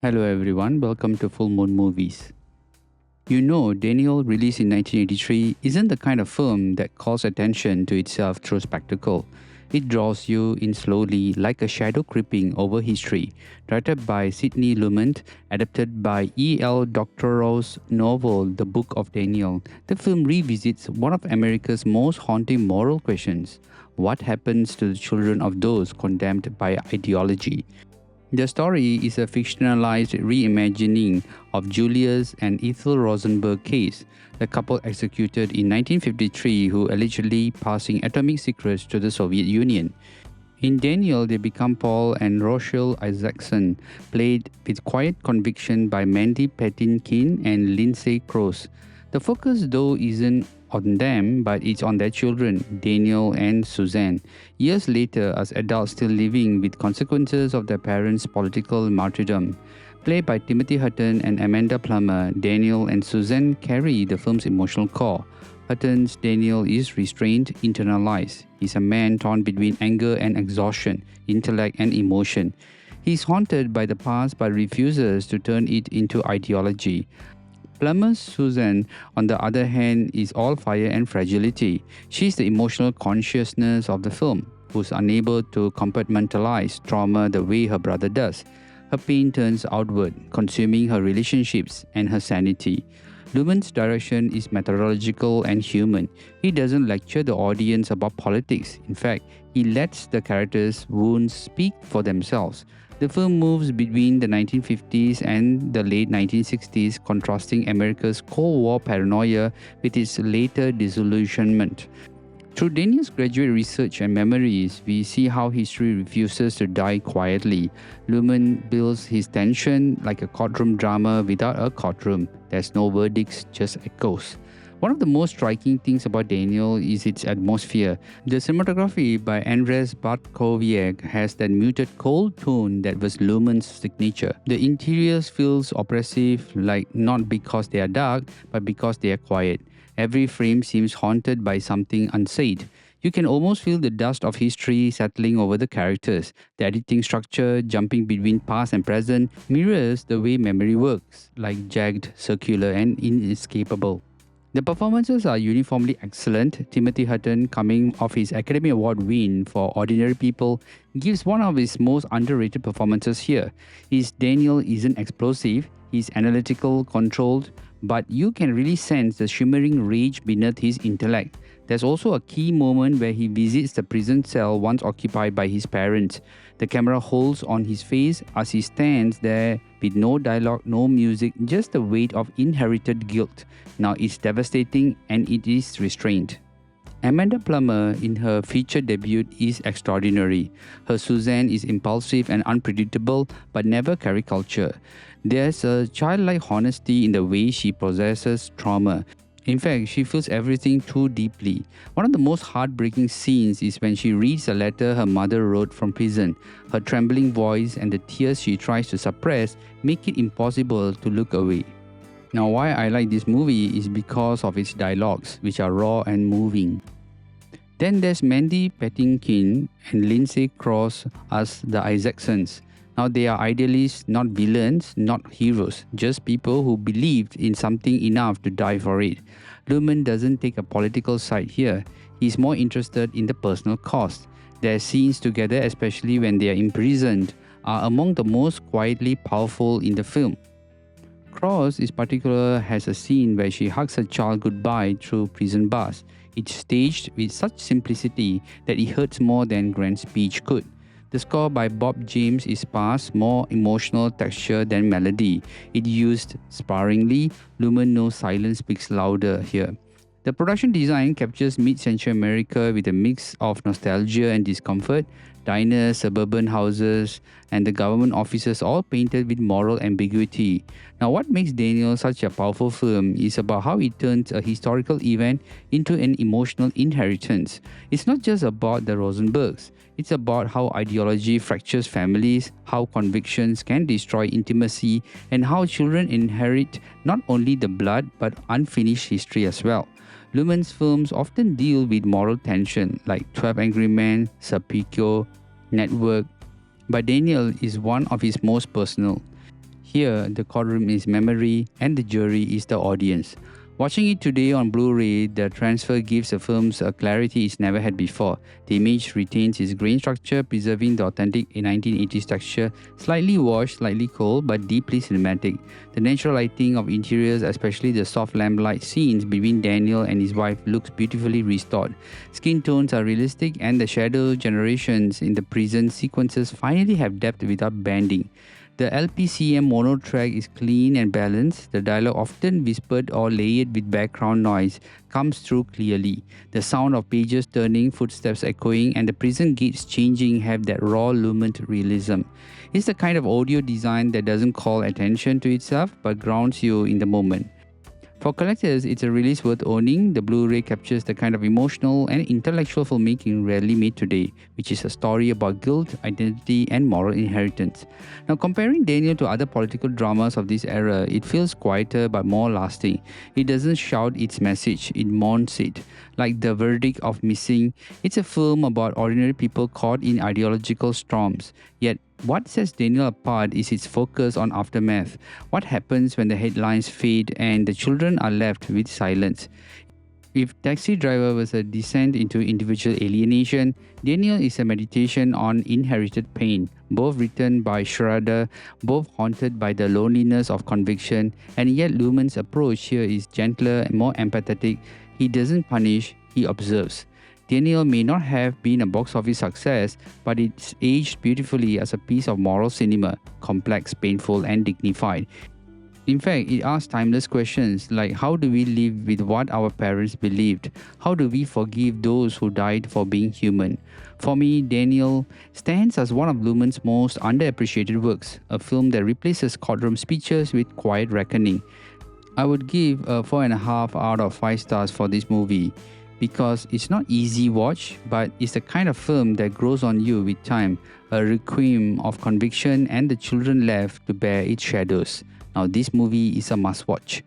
Hello everyone, welcome to Full Moon Movies. Daniel, released in 1983, isn't the kind of film that calls attention to itself through spectacle. It draws you in slowly, like a shadow creeping over history. Directed by Sidney Lumet, adapted by E.L. Doctorow's novel The Book of Daniel, the film revisits one of America's most haunting moral questions: what happens to the children of those condemned by ideology? The story is a fictionalized reimagining of Julius and Ethel Rosenberg case, the couple executed in 1953 who allegedly passing atomic secrets to the Soviet Union. In Daniel, they become Paul and Rochelle Isaacson, played with quiet conviction by Mandy Patinkin and Lindsay Cross. The focus, though, isn't on them, but it's on their children, Daniel and Suzanne. Years later, as adults still living with consequences of their parents' political martyrdom. Played by Timothy Hutton and Amanda Plummer, Daniel and Suzanne carry the film's emotional core. Hutton's Daniel is restrained, internalized. He's a man torn between anger and exhaustion, intellect and emotion. He's haunted by the past but refuses to turn it into ideology. Plummer's Susan, on the other hand, is all fire and fragility. She's the emotional consciousness of the film, who's unable to compartmentalize trauma the way her brother does. Her pain turns outward, consuming her relationships and her sanity. Lumen's direction is methodological and human. He doesn't lecture the audience about politics. In fact, he lets the characters' wounds speak for themselves. The film moves between the 1950s and the late 1960s, contrasting America's Cold War paranoia with its later disillusionment. Through Daniel's graduate research and memories, we see how history refuses to die quietly. Lumen builds his tension like a courtroom drama without a courtroom. There's no verdicts, just echoes. One of the most striking things about Daniel is its atmosphere. The cinematography by Andrzej Bartkowiak has that muted cold tone that was Lumen's signature. The interiors feels oppressive, like not because they are dark, but because they are quiet. Every frame seems haunted by something unsaid. You can almost feel the dust of history settling over the characters. The editing structure, jumping between past and present, mirrors the way memory works, like jagged, circular, and inescapable. The performances are uniformly excellent. Timothy Hutton, coming off his Academy Award win for Ordinary People, gives one of his most underrated performances here. His Daniel isn't explosive, he's analytical, controlled, but you can really sense the shimmering rage beneath his intellect. There's also a key moment where he visits the prison cell once occupied by his parents. The camera holds on his face as he stands there with no dialogue, no music, just the weight of inherited guilt. Now it's devastating and it is restrained. Amanda Plummer, in her feature debut, is extraordinary. Her Suzanne is impulsive and unpredictable, but never caricature. There's a childlike honesty in the way she processes trauma. In fact, she feels everything too deeply. One of the most heartbreaking scenes is when she reads a letter her mother wrote from prison. Her trembling voice and the tears she tries to suppress make it impossible to look away. Now, why I like this movie is because of its dialogues, which are raw and moving. Then there's Mandy Patinkin and Lindsay Cross as the Isaacsons. Now they are idealists, not villains, not heroes, just people who believed in something enough to die for it. Lumen doesn't take a political side here. He's more interested in the personal cost. Their scenes together, especially when they are imprisoned, are among the most quietly powerful in the film. Cross, in particular, has a scene where she hugs her child goodbye through prison bars. It's staged with such simplicity that it hurts more than grand speech could. The score by Bob James is sparse, more emotional texture than melody. It used sparingly. Lumen knows silence speaks louder here. The production design captures mid-century America with a mix of nostalgia and discomfort. Diners, suburban houses, and the government offices all painted with moral ambiguity. Now, what makes Daniel such a powerful film is about how it turns a historical event into an emotional inheritance. It's not just about the Rosenbergs. It's about how ideology fractures families, how convictions can destroy intimacy, and how children inherit not only the blood but unfinished history as well. Lumen's films often deal with moral tension like 12 Angry Men, Serpico, Network, but Daniel is one of his most personal. Here, the courtroom is memory and the jury is the audience. Watching it today on Blu-ray, the transfer gives the films a clarity it's never had before. The image retains its grain structure, preserving the authentic 1980s texture, slightly washed, slightly cold, but deeply cinematic. The natural lighting of interiors, especially the soft lamplight scenes between Daniel and his wife, looks beautifully restored. Skin tones are realistic, and the shadow generations in the prison sequences finally have depth without bending. The LPCM mono track is clean and balanced. The dialogue, often whispered or layered with background noise, comes through clearly. The sound of pages turning, footsteps echoing, and the prison gates changing have that raw, lumen realism. It's the kind of audio design that doesn't call attention to itself but grounds you in the moment. For collectors, it's a release worth owning. The Blu-ray captures the kind of emotional and intellectual filmmaking rarely made today, which is a story about guilt, identity, and moral inheritance. Now, comparing Daniel to other political dramas of this era, it feels quieter but more lasting. It doesn't shout its message, it mourns it. Like The Verdict of Missing, it's a film about ordinary people caught in ideological storms. Yet, what sets Daniel apart is its focus on aftermath. What happens when the headlines fade and the children are left with silence? If Taxi Driver was a descent into individual alienation, Daniel is a meditation on inherited pain, both written by Schrader, both haunted by the loneliness of conviction, and yet Lumen's approach here is gentler and more empathetic. He doesn't punish, he observes. Daniel may not have been a box office success, but it's aged beautifully as a piece of moral cinema, complex, painful, and dignified. In fact, it asks timeless questions like how do we live with what our parents believed? How do we forgive those who died for being human? For me, Daniel stands as one of Lumen's most underappreciated works, a film that replaces courtroom speeches with quiet reckoning. I would give a 4.5 out of 5 stars for this movie, because it's not easy watch, but it's the kind of film that grows on you with time, a requiem of conviction and the children left to bear its shadows. Now this movie is a must watch.